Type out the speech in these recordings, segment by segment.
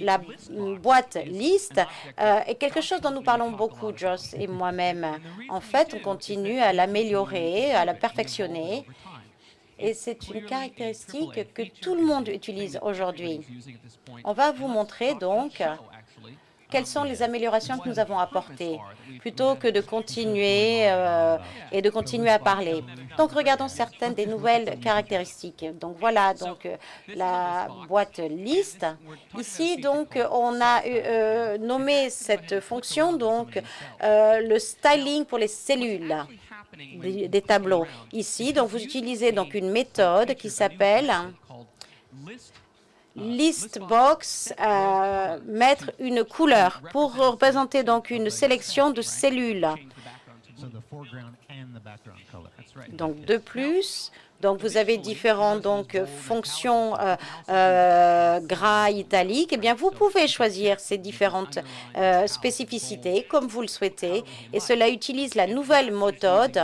La boîte liste est quelque chose dont nous parlons beaucoup, Joss et moi-même. En fait, on continue à l'améliorer, à la perfectionner. Et c'est une caractéristique que tout le monde utilise aujourd'hui. On va vous montrer donc quelles sont les améliorations que nous avons apportées, plutôt que de continuer et de continuer à parler. Donc, regardons certaines des nouvelles caractéristiques. Donc, voilà donc la boîte liste. Ici, donc, on a nommé cette fonction donc le styling pour les cellules des tableaux. Ici, donc, vous utilisez donc une méthode qui s'appelle listbox, mettre une couleur pour représenter donc une sélection de cellules. Donc de plus, donc vous avez différentes donc fonctions gras, italique. Eh bien, vous pouvez choisir ces différentes spécificités comme vous le souhaitez, et cela utilise la nouvelle méthode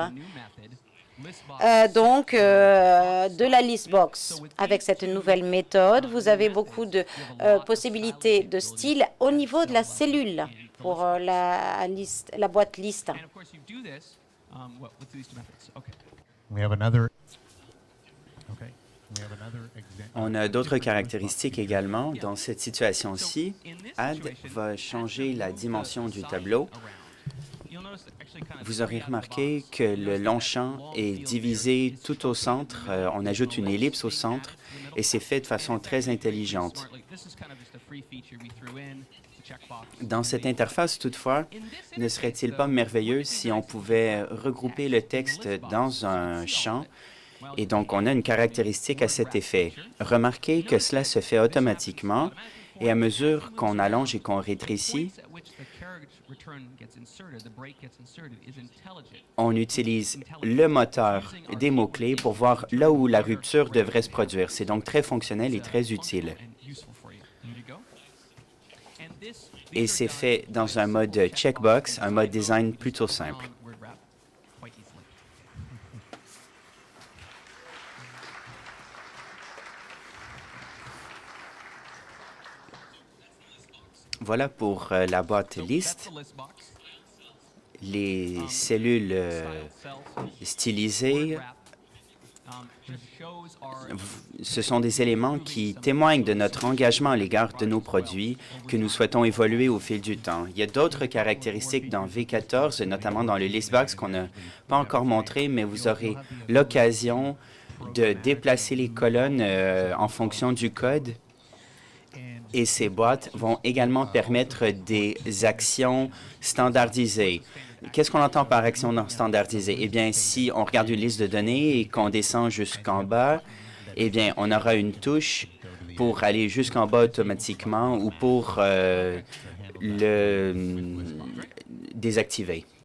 de la listbox. Avec cette nouvelle méthode, vous avez beaucoup de possibilités de style au niveau de la cellule pour la boîte liste. On a d'autres caractéristiques également. Dans cette situation-ci, Add va changer la dimension du tableau. Vous aurez remarqué que le long champ est divisé tout au centre. On ajoute une ellipse au centre et c'est fait de façon très intelligente. Dans cette interface, toutefois, ne serait-il pas merveilleux si on pouvait regrouper le texte dans un champ? Et donc, on a une caractéristique à cet effet. Remarquez que cela se fait automatiquement et à mesure qu'on allonge et qu'on rétrécit, on utilise le moteur des mots-clés pour voir là où la rupture devrait se produire. C'est donc très fonctionnel et très utile. Et c'est fait dans un mode checkbox, un mode design plutôt simple. Voilà pour la boîte liste. Les cellules stylisées, ce sont des éléments qui témoignent de notre engagement à l'égard de nos produits que nous souhaitons évoluer au fil du temps. Il y a d'autres caractéristiques dans V14, notamment dans le listbox qu'on n'a pas encore montré, mais vous aurez l'occasion de déplacer les colonnes en fonction du code. Et ces boîtes vont également permettre des actions standardisées. Qu'est-ce qu'on entend par action standardisée? Eh bien, si on regarde une liste de données et qu'on descend jusqu'en bas, eh bien, on aura une touche pour aller jusqu'en bas automatiquement ou pour le désactiver.